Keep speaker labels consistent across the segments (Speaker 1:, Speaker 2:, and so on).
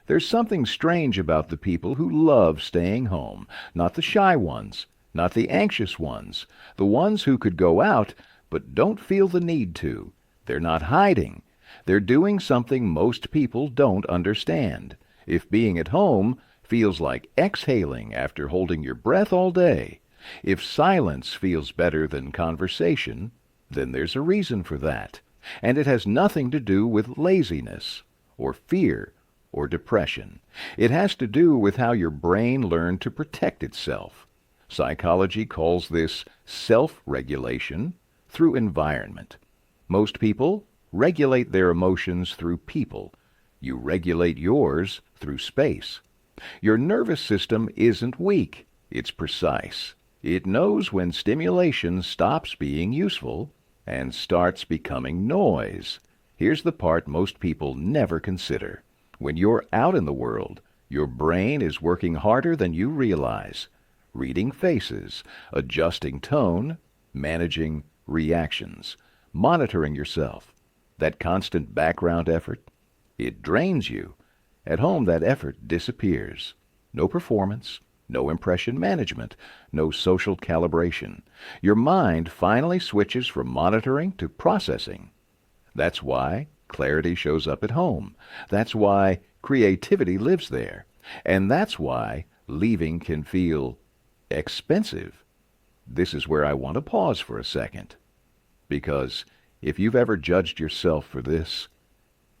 Speaker 1: There's something strange about the people who love staying home, not the shy ones, not the anxious ones, the ones who could go out but don't feel the need to. They're not hiding. They're doing something most people don't understand. If being at home feels like exhaling after holding your breath all day, if silence feels better than conversation, then there's a reason for that. And it has nothing to do with laziness or fear or depression. It has to do with how your brain learned to protect itself. Psychology calls this self-regulation through environment. Most people regulate their emotions through people. You regulate yours through space. Your nervous system isn't weak. It's precise. It knows when stimulation stops being useful and starts becoming noise. Here's the part most people never consider. When you're out in the world, your brain is working harder than you realize, reading faces, adjusting tone, managing reactions, monitoring yourself. That constant background effort, it drains you. At home, that effort disappears. No performance, no impression management, no social calibration. Your mind finally switches from monitoring to processing. That's why clarity shows up at home. That's why creativity lives there. And that's why leaving can feel expensive. This is where I want to pause for a second. Because if you've ever judged yourself for this,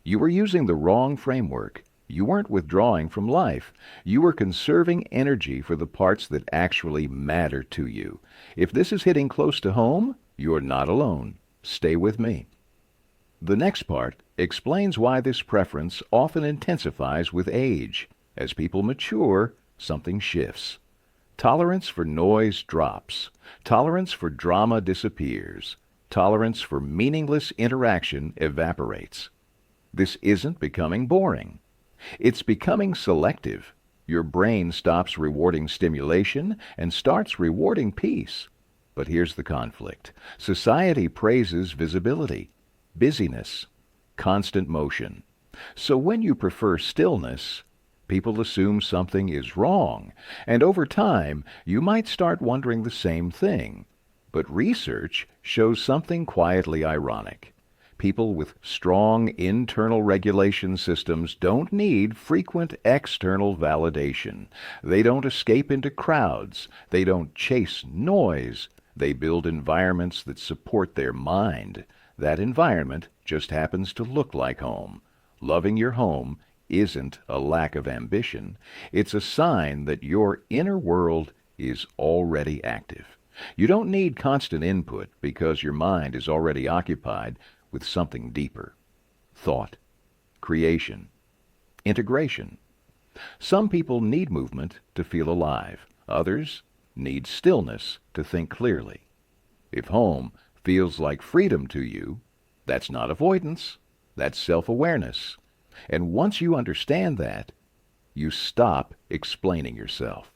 Speaker 1: you were using the wrong framework. You weren't withdrawing from life. You were conserving energy for the parts that actually matter to you. If this is hitting close to home, you're not alone. Stay with me. The next part explains why this preference often intensifies with age. As people mature, something shifts. Tolerance for noise drops. Tolerance for drama disappears. Tolerance for meaningless interaction evaporates. This isn't becoming boring. It's becoming selective. Your brain stops rewarding stimulation and starts rewarding peace. But here's the conflict. Society praises visibility, busyness, constant motion. So when you prefer stillness, people assume something is wrong, and over time you might start wondering the same thing. But research shows something quietly ironic. People with strong internal regulation systems don't need frequent external validation. They don't escape into crowds. They don't chase noise. They build environments that support their mind. That environment just happens to look like home. Loving your home isn't a lack of ambition. It's a sign that your inner world is already active. You don't need constant input because your mind is already occupied with something deeper. Thought, creation, integration. Some people need movement to feel alive. Others need stillness to think clearly. If home feels like freedom to you, that's not avoidance, that's self-awareness. And once you understand that, you stop explaining yourself.